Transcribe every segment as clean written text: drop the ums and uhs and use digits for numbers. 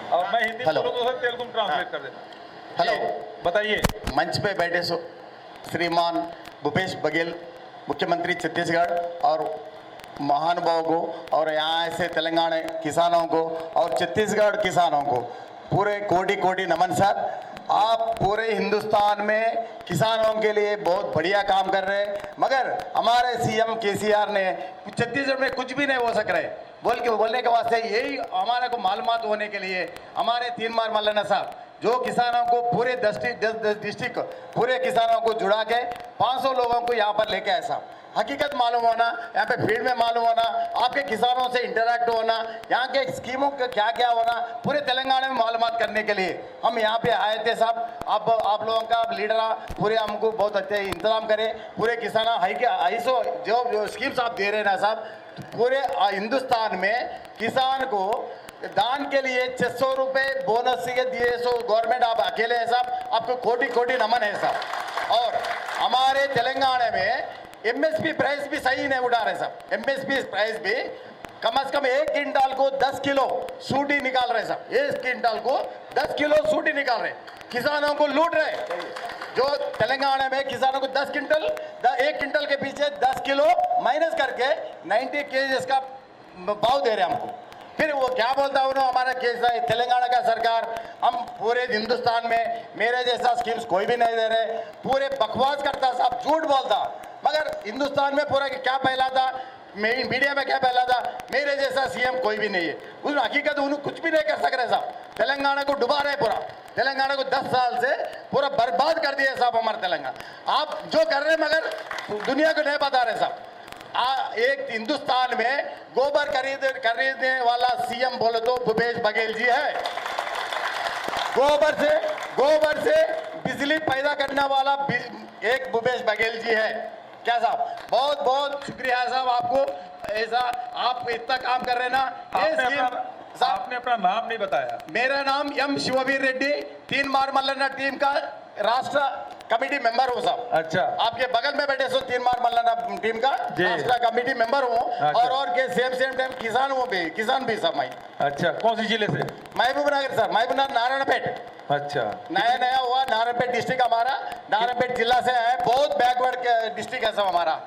और मैं हिंदी हेलो। बोलूँ तो सर तेलुगु में ट्रांसलेट कर देना। हेलो। बताइए। मंच पे बैठे श्रीमान भूपेश बघेल मुख्यमंत्री छत्तीसगढ़ और महानुभाव को और यहाँ से तेलंगाना किसानों को और छत्तीसगढ़ किसानों को पूरे कोटि कोटि नमन सर। आप पूरे हिंदुस्तान में किसानों के लिए बहुत बढ़िया काम कर रहे हैं, मगर हमारे सीएम केसीआर ने छत्तीसगढ़ में कुछ भी नहीं हो सक रहे बोलने के वास्ते यही हमारे को मालूमात होने के लिए हमारे तीनमार मल्लाना साहब जो किसानों को पूरे 10 डिस्ट्रिक्ट पूरे किसानों को जुड़ा के 500 लोगों को यहाँ पर लेके आए साहब। हकीकत मालूम होना, यहाँ पे फील्ड में मालूम होना, आपके किसानों से इंटरेक्ट होना, यहाँ के स्कीमों का क्या क्या होना, पूरे तेलंगाना में मालूमात करने के लिए हम यहाँ पे आए थे साहब। आप लोगों का लीडर पूरे हमको बहुत अच्छे इंतजाम करे, पूरे किसान ऐसो जो स्कीम्स आप दे रहे हैं ना साहब, पूरे हिंदुस्तान में किसान को दान के लिए 600 रुपये बोनस से दिए सो गवर्नमेंट आप अकेले है साहब, आपको कोटि कोटि नमन है साहब। और हमारे तेलंगाना में एमएसपी प्राइस भी सही नहीं उठा रहे साहब। एमएसपी प्राइस भी कम से कम 1 क्विंटल को 10 किलो सूटी निकाल रहे साहब। 1 क्विंटल को 10 किलो सूटी निकाल रहे, किसानों को लूट रहे। जो तेलंगाना में किसानों को 10 क्विंटल 1 क्विंटल के पीछे 10 किलो माइनस करके 90 केजीज का भाव दे रहे हमको। फिर वो क्या बोलता है उन्होंने, हमारा केस है तेलंगाना का सरकार हम पूरे हिंदुस्तान में मेरे जैसा स्कीम्स कोई भी नहीं दे रहे, पूरे बकवास करता साहब, झूठ बोलता। मगर हिंदुस्तान में पूरा क्या पहला था, मीडिया में क्या पहला था, मेरे जैसा सीएम कोई भी नहीं है। उस हकीकत उन्हें कुछ भी नहीं कर सक रहे साहब। तेलंगाना को डुबा रहे, पूरा तेलंगाना को 10 साल से पूरा बर्बाद कर दिया साहब हमारा तेलंगाना। आप जो कर रहे हैं मगर दुनिया को नहीं बता रहे साहब। एक हिंदुस्तान में गोबर खरीदने वाला सीएम बोले तो भूपेश बघेल जी है। गोबर से बिजली पैदा करने वाला एक भूपेश बघेल जी है। क्या साहब, बहुत बहुत शुक्रिया साहब आपको, ऐसा आप इतना काम कर रहे हैं ना। आपने अपना नाम नहीं बताया। मेरा नाम एम शिववीर रेड्डी, 3 मार मल्लाना टीम का राष्ट्र कमेटी मेंबर हूँ साहब। अच्छा। आपके बगल में बैठे सो 3 मार मल्लाना टीम का राष्ट्र कमेटी मेंबर हूँ। अच्छा। और के सेम टाइम किसान भी साहब मैं। अच्छा, कौन सी जिले से? महबूबनगर सर, महबूबनगर नारायणपेट। अच्छा। नया हुआ नारायणपेट डिस्ट्रिक्ट हमारा, नारायणपेट जिला से है, बहुत बैकवर्ड डिस्ट्रिक्ट है सब हमारा।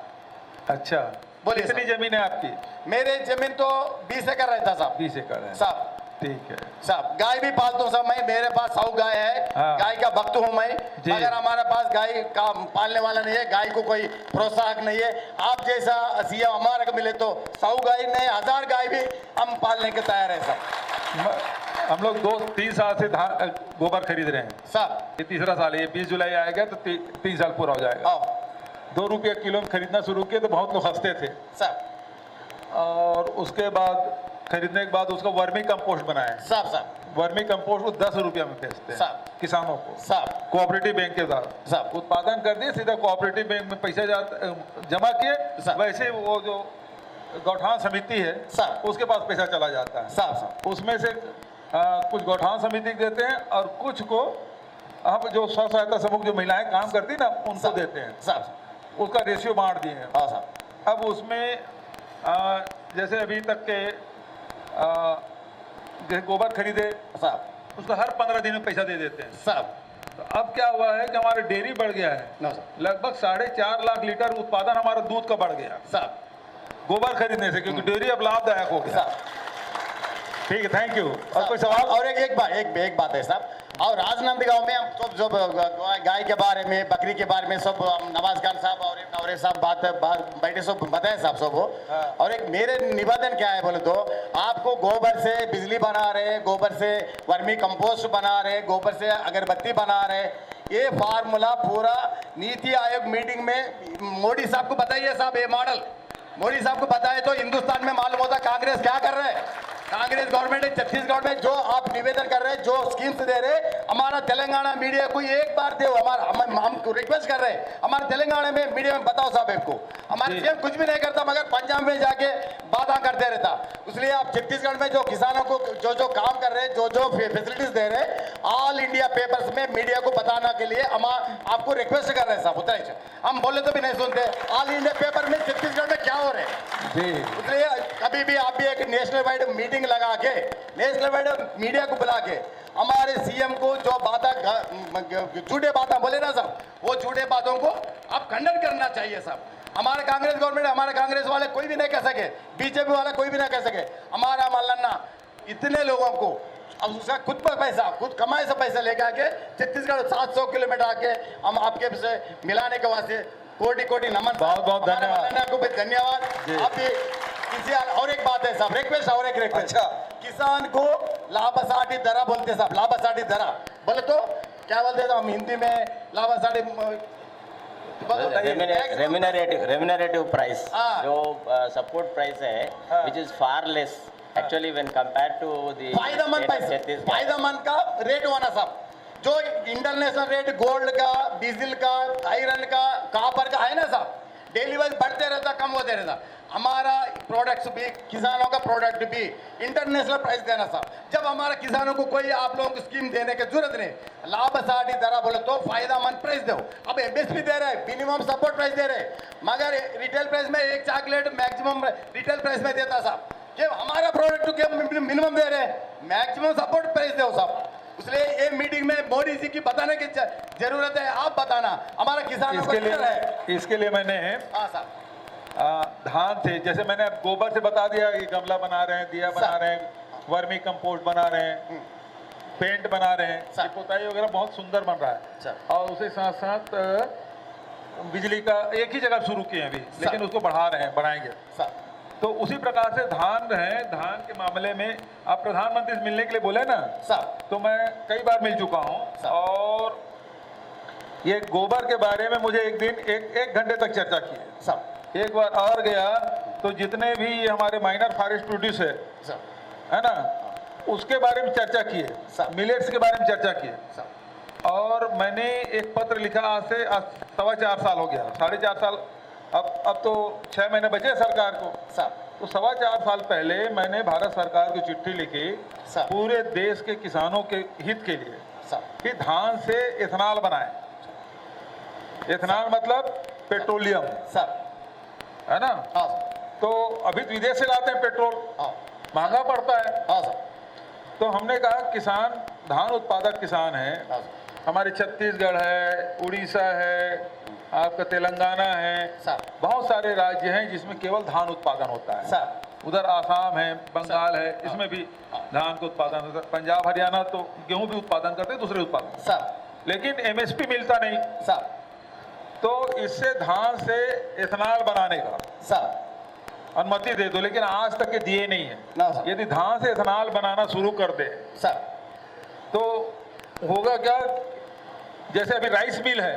अच्छा, बोलिए। कितनी जमीन है आपकी? मेरे जमीन तो 20 एकड़ रहता साहब। 20 एकड़ है साहब। ठीक है साहब। गाय भी पालता हूँ साहब मैं, मेरे पास 100 गाय है। हाँ। गाय का भक्त हूँ मैं, मगर हमारे पास गाय का पालने वाला नहीं है, गाय को कोई प्रोत्साहन नहीं है। आप जैसा सीएम हमारे को मिले तो 100 गाय नहीं 1000 गाय भी हम पालने के तैयार है साहब। हम लोग 2-3 साल से गोबर खरीद रहे हैं साहब। ये तीसरा साल है, ये 20 जुलाई आएगा तो 3 साल पूरा हो जाएगा। 2 रुपये किलो में खरीदना शुरू किए तो बहुत लोग हंसते थे साहब। और उसके बाद खरीदने के बाद उसका वर्मी कंपोस्ट बनाए साहब। वर्मी कंपोस्ट को 10 रुपया में बेचते हैं किसानों को साहब। कोऑपरेटिव बैंक के द्वारा साहब उत्पादन कर दिए, सीधा कोऑपरेटिव बैंक में पैसा जमा किए, वैसे वो जो गौठान समिति है साहब उसके पास पैसा चला जाता है साहब। उसमें से कुछ गौठान समिति देते हैं और कुछ को हम जो स्व सहायता समूह जो महिलाएं काम करती ना उनको देते हैं साहब। उसका रेशियो बांट दिए हैं। हाँ साहब। अब उसमें जैसे अभी तक के जैसे गोबर खरीदे साहब, उसको हर 15 दिन में पैसा दे देते हैं साहब। तो अब क्या हुआ है कि हमारे डेयरी बढ़ गया है, लगभग 4.5 लाख लीटर उत्पादन हमारा दूध का बढ़ गया साहब गोबर खरीदने से, क्योंकि डेयरी अब लाभदायक हो गया। ठीक है, थैंक यू। और कोई सवाल? और एक बात है साहब, और राजनांदगांव में हम सब जो गाय के बारे में बकरी के बारे में सब नवाज खान साहब और साहब बात बैठे सब बताए साहब सब वो। और एक मेरे निवेदन क्या है बोले तो, आपको गोबर से बिजली बना रहे, गोबर से वर्मी कंपोस्ट बना रहे, गोबर से अगरबत्ती बना रहे, ये फार्मूला पूरा नीति आयोग मीटिंग में मोदी साहब को बताइए साहब। ये मॉडल मोदी साहब को बताए तो हिंदुस्तान में मालूम होता कांग्रेस क्या कर रहे हैं। कांग्रेस गवर्नमेंट है छत्तीसगढ़ में, जो आप निवेदन कर रहे हैं, जो स्कीम्स दे रहे, हमारा तेलंगाना मीडिया को एक बार दे, हम रिक्वेस्ट कर रहे हैं, हमारे तेलंगाना में मीडिया में बताओ साहब आपको। हमारे सीएम कुछ भी नहीं करता मगर पंजाब में जाके बातें करते रहता। इसलिए आप छत्तीसगढ़ में जो किसानों को जो काम कर रहे हैं, जो फैसिलिटीज दे रहे हैं, ऑल इंडिया पेपर्स में मीडिया को बताने के लिए हम आपको रिक्वेस्ट कर रहे हैं साहब। उतना ही हम बोले तो भी नहीं सुनते। ऑल इंडिया पेपर में छत्तीसगढ़ में क्या हो रहे जी इसलिए कभी भी आप भी एक नेशनल वाइड मीटिंग लगा के नेशनल वाइड मीडिया को बुला के हमारे सीएम को जो बातें झूठे बातें बोले ना साहब, वो झूठे बातों को आप खंडन करना चाहिए साहब। हमारे कांग्रेस गवर्नमेंट, हमारे कांग्रेस वाले कोई भी नहीं कह सके, बीजेपी वाला कोई भी नहीं कह सके। हमारा मल्लन्ना इतने लोगों को अब उसका खुद पर पैसा, खुद कमाए से पैसा लेके आके छत्तीसगढ़ 700 किलोमीटर आके हम आपके से मिलाने के वास्ते कोटि कोटि नमन। बहुत बहुत धन्यवाद को भी धन्यवाद। आप भी किसी और एक बात है साहब, रिक्वेस्ट और एक रिक्वेस्ट। अच्छा। किसान को लाभसाटी दरा बोलते साहब, लाभसाटी दरा बोले तो क्या बोलते हैं हम हिंदी में? लाभसाटी रेम्यूनरेटिव प्राइस, हाँ। जो सपोर्ट प्राइस है which is far less actually when compared to the फायदेमंद पैसा, फायदेमंद का रेट होना साहब। जो इंटरनेशनल रेट गोल्ड का, डीजल का, आयरन का, कॉपर का है ना साहब, डेली वाइज बढ़ते रहता, कम होते रहता। हमारा प्रोडक्ट्स भी, किसानों का प्रोडक्ट भी इंटरनेशनल प्राइस देना साहब। जब हमारे किसानों को कोई आप लोगों को स्कीम देने की जरूरत नहीं, लाभसाटी दरा बोले तो फायदेमंद प्राइस दो। अब एमएसपी दे रहे, मिनिमम सपोर्ट प्राइस दे रहे, मगर रिटेल प्राइस में एक चॉकलेट मैक्सिमम रिटेल प्राइस में देता साहब। कि हमारा प्रोडक्ट के मिनिमम दे रहे, मैक्सिमम सपोर्ट प्राइस दो साहब। इसलिए ये मीटिंग में मोदी जी की बताने की जरूरत है, आप बताना हमारा किसानों को है। इसके लिए मैंने हाँ साहब, धान से, जैसे मैंने अब गोबर से बता दिया कि गमला बना रहे हैं, दिया बना रहे हैं, वर्मी कंपोस्ट बना रहे हैं, पेंट बना रहे हैं, पोताई वगैरह बहुत सुंदर बन रहा है। और उसके साथ साथ बिजली का एक ही जगह शुरू किए हैं अभी, लेकिन उसको बढ़ा रहे हैं, बढ़ाएंगे। तो उसी प्रकार से धान है, धान के मामले में आप प्रधानमंत्री से मिलने के लिए बोले ना साहब, तो मैं कई बार मिल चुका हूँ। और ये गोबर के बारे में मुझे एक दिन एक घंटे तक चर्चा की है साहब। एक बार और गया तो जितने भी हमारे माइनर फॉरेस्ट प्रोड्यूस है ना, उसके बारे में चर्चा की है, मिलेट्स के बारे में चर्चा की है। और मैंने एक पत्र लिखा, आज से 4.25 साल हो गया, 4.5 साल, अब तो 6 महीने बचे सरकार को। तो 4.25 साल पहले मैंने भारत सरकार को चिट्ठी लिखी पूरे देश के किसानों के हित के लिए कि धान से इथेनॉल बनाए। इथेनॉल मतलब पेट्रोलियम है ना। तो अभी विदेश से लाते हैं पेट्रोल, महंगा पड़ता है। तो हमने कहा किसान, धान उत्पादक किसान है, हमारे छत्तीसगढ़ है, उड़ीसा है, आपका तेलंगाना है, बहुत सारे राज्य हैं जिसमें केवल धान उत्पादन होता है। उधर आसाम है, बंगाल है, इसमें भी धान का उत्पादन होता है। पंजाब हरियाणा तो गेहूं भी उत्पादन करते हैं, दूसरे उत्पादन, लेकिन एमएसपी मिलता नहीं। तो इससे धान से इथेनॉल बनाने का अनुमति दे दो, लेकिन आज तक के दिए नहीं है। यदि धान से इथेनॉल बनाना शुरू कर दे तो होगा क्या, जैसे अभी राइस मिल है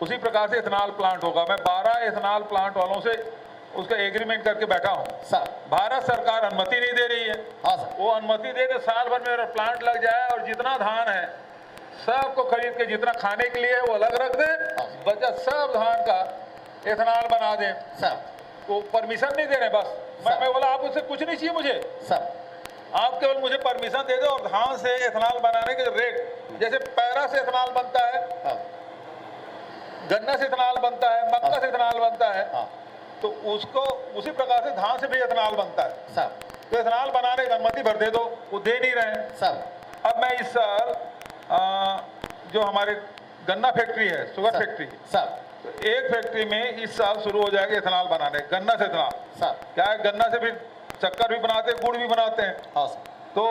उसी प्रकार से इथेनॉल प्लांट होगा। मैं 12 इथेनॉल प्लांट वालों से उसका एग्रीमेंट करके बैठा हूँ। भारत सरकार अनुमति नहीं दे रही है। वो अनुमति दे तो साल भर में मेरा प्लांट लग जाए और जितना धान है सबको खरीद के, जितना खाने के लिए है वो अलग रख दे, बचा सब धान का इथेनॉल बना दे। वो परमिशन नहीं दे रहे बस। मैं बोला आप उससे कुछ नहीं चाहिए मुझे, आप केवल मुझे परमिशन दे दो और धान से इथेनॉल बनाने के रेट, जैसे पैरा से इथेनॉल बनता है, गन्ना से इथेनॉल बनता है, मक्का से इथेनॉल बनता है, तो उसको उसी प्रकार से धान से भी इथेनॉल बनता है। तो इथेनॉल बनाने की अनुमति भर दे दो, वो दे नहीं रहे। अब मैं इस साल जो हमारे गन्ना फैक्ट्री है, शुगर फैक्ट्री, तो एक फैक्ट्री में इस साल शुरू हो जाएगा इथेनॉल बनाने, गन्ना से इथेनॉल। क्या है, गन्ना से भी शक्कर भी बनाते हैं, गुड़ भी बनाते हैं। तो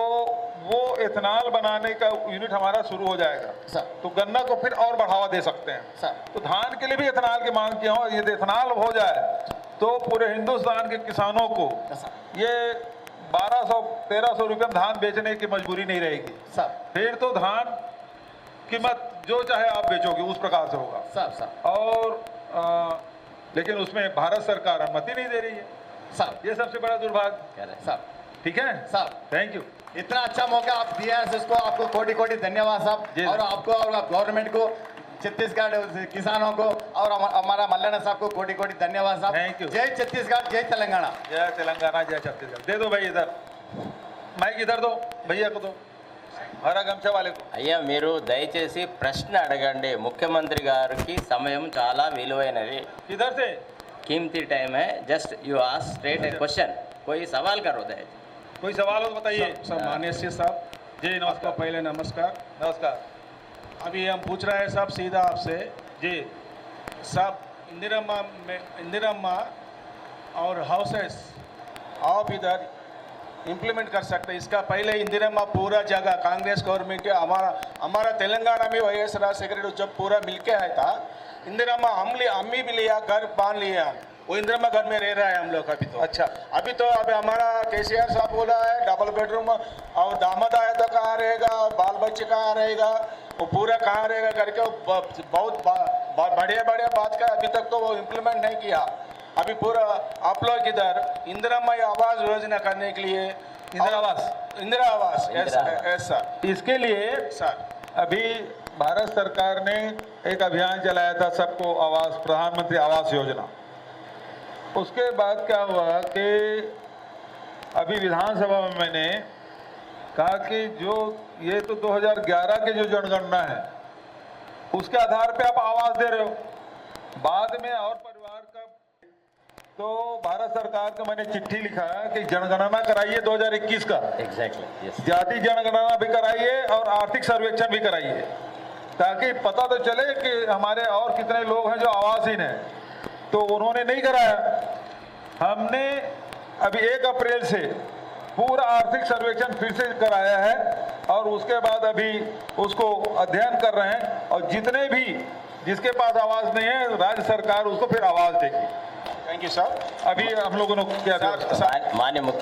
वो इथेनॉल बनाने का यूनिट हमारा शुरू हो जाएगा, तो गन्ना को फिर और बढ़ावा दे सकते हैं। तो धान के लिए भी इथेनॉल की मांग किया हूँ। यदि इथेनॉल हो जाए तो पूरे हिंदुस्तान के किसानों को ये 1200-1300 रुपये में धान बेचने की मजबूरी नहीं रहेगी। फिर तो धान कीमत जो चाहे आप बेचोगे उस प्रकार से होगा। और लेकिन उसमें भारत सरकार अनुमति नहीं दे रही है। ये सबसे बड़ा दुर्भाग्य। ठीक है साहब, थैंक यू। इतना अच्छा मौका आप दिया है इसको, आपको कोटि कोटि धन्यवाद साहब। और आपको और गवर्नमेंट को, छत्तीसगढ़ किसानों को और हमारा मल्लन्ना साहब को कोटि कोटि धन्यवाद साहब। Thank you. जय छत्तीसगढ़, जय तेलंगाना। जय तेलंगाना, जय छत्तीसगढ़। दे दो भाई, इधर माइक इधर दो, भैया को दो, हरा गमछा वाले को। అయ్యా మీరు దయచేసి ప్రశ్న అడగండి, ముఖ్యమంత్రి గారికి సమయం చాలా విలువైనది। इधर से कीमती टाइम है, just you ask straight A question, कोई सवाल करो दे। कोई सवाल हो तो बताइए। सब मान्य से साहब जी आपका पहले नमस्कार। नमस्कार। अभी हम पूछ रहे हैं साहब सीधा आपसे जी साहब, इंदिरा और हाउसेस आप इधर इम्प्लीमेंट कर सकते हैं। इसका पहले इंदिरा पूरा जगह कांग्रेस गवर्नमेंट के हमारा तेलंगाना में वाईएस राजशेखर रेड्डी जब पूरा मिलके आया था, इंदिरा हम भी लिया, घर बांध लिया, वो इंदिरा घर में रह रहा है हम लोग अभी तो। अच्छा। अभी तो अभी हमारा केसीआर साहब बोला है डबल बेडरूम, और दामाद आया तो कहाँ रहेगा, बाल बच्चे कहाँ रहेगा, वो पूरा कहाँ रहेगा करके बहुत बढ़िया बात का अभी तक तो वो इम्प्लीमेंट नहीं किया। अभी पूरा आप लोग इधर इंदिरा आवास योजना करने के लिए इंदिरा आवास ऐसा इसके लिए सर अभी भारत सरकार ने एक अभियान चलाया था, सबको आवास, प्रधानमंत्री आवास योजना। उसके बाद क्या हुआ कि अभी विधानसभा में मैंने कहा कि जो ये तो 2011 के जो जनगणना है उसके आधार पे आप आवास दे रहे हो, बाद में और परिवार का, तो भारत सरकार को मैंने चिट्ठी लिखा कि जनगणना कराइए 2021 का, एग्जैक्टली, यस। जाति जनगणना भी कराइए और आर्थिक सर्वेक्षण भी कराइए, ताकि पता तो चले कि हमारे और कितने लोग हैं जो आवासहीन हैं। तो उन्होंने नहीं कराया। हमने अभी 1 अप्रैल से पूरा आर्थिक सर्वेक्षण फिर से कराया है और उसके बाद अभी उसको अध्ययन कर रहे हैं, और जितने भी जिसके पास आवास नहीं है राज्य सरकार उसको फिर आवास देगी। Thank you sir. अभी हम लोगों ने क्या माननीय मुख्य